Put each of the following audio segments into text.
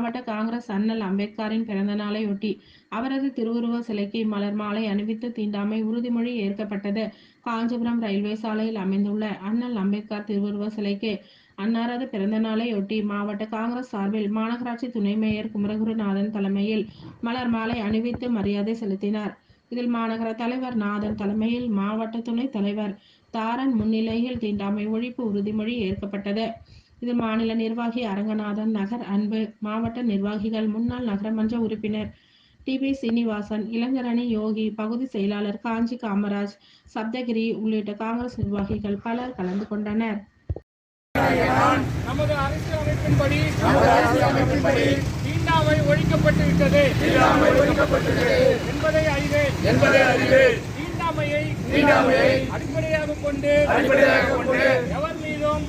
மாவட்ட காங்கிரஸ் அண்ணல் அம்பேத்கரின் பிறந்த நாளையொட்டி அவரது திருவுருவ சிலைக்கு மலர் மாலை அணிவித்து தீண்டாமை உறுதிமொழி ஏற்கப்பட்டது. காஞ்சிபுரம் ரயில்வே சாலையில் அமைந்துள்ள அண்ணல் அம்பேத்கர் திருவுருவ சிலைக்கு அன்னாரது பிறந்த நாளையொட்டி மாவட்ட காங்கிரஸ் சார்பில் மாநகராட்சி துணை மேயர் குமரகுருநாதன் தலைமையில் மலர் மாலை அணிவித்து மரியாதை செலுத்தினார். இதில் மாநகர தலைவர் நாதன் தலைமையில் மாவட்ட துணை தலைவர் தாரன் முன்னிலையில் தீண்டாமை ஒழிப்பு உறுதிமொழி ஏற்கப்பட்டது. இதில் மாநில நிர்வாகி அரங்கநாதன், நகர் அன்பு, மாவட்ட நிர்வாகிகள், முன்னாள் நகரமன்ற உறுப்பினர் டிபி சீனிவாசன், இளைஞரணி யோகி, பகுதி செயலாளர் காஞ்சி காமராஜ், சப்தகிரி உள்ளிட்ட காங்கிரஸ் நிர்வாகிகள் பலர் கலந்து கொண்டனர். நமது அரசியலமைப்பின்படி தீண்டாமை ஒழிக்கப்பட்டு விட்டது என்பதை அறிவேன். தீண்டாமையை அடிப்படையாக கொண்டு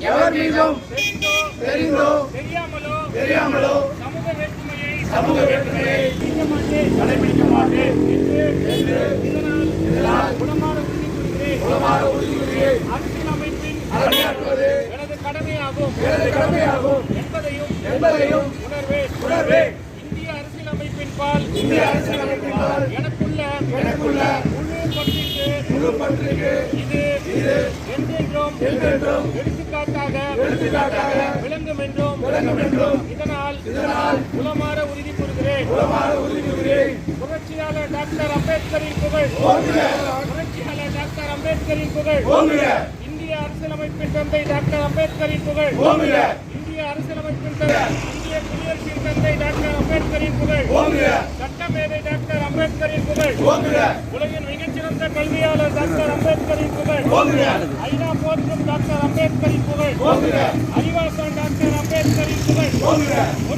எவர் மீதும் தெரிந்தோ தெரியாமலோ சமூக வேற்றுமையை கடைபிடிக்க மாட்டேன் என்று இதனால் குணமான உறுதி கூறுகிறேன். அரசியலமைப்பின் எனது கடமையாகும் என்பதையும் உணர்வேன். இந்திய அரசியலமைப்பின் பால் எனக்குள்ள முழு பற்றிற்கு இது என்றென்றும் எடுத்துக்காட்டாக விளங்கும் என்றும் இதனால் உளமாற உறுதி கூறுகிறேன். புரட்சியாளர் டாக்டர் அம்பேத்கரின் புகழ். இந்திய அரசியலமைப்பின் தந்தை டாக்டர் அம்பேத்கரின் புகழ். இந்திய அரசியலமைப்பின் இந்திய குடியரசின் தந்தை டாக்டர் அம்பேத்கரின் புகழ். சட்டமேதை டாக்டர் அம்பேத்கரின் புகழ். உலகின் மிகச்சிறந்த கல்வியாளர் டாக்டர் அம்பேத்கரின் புகழ். ஐநா போற்றும் டாக்டர் அம்பேத்கரின் புகழ். அறிவாசான் டாக்டர் அம்பேத்கரின் புகழ்.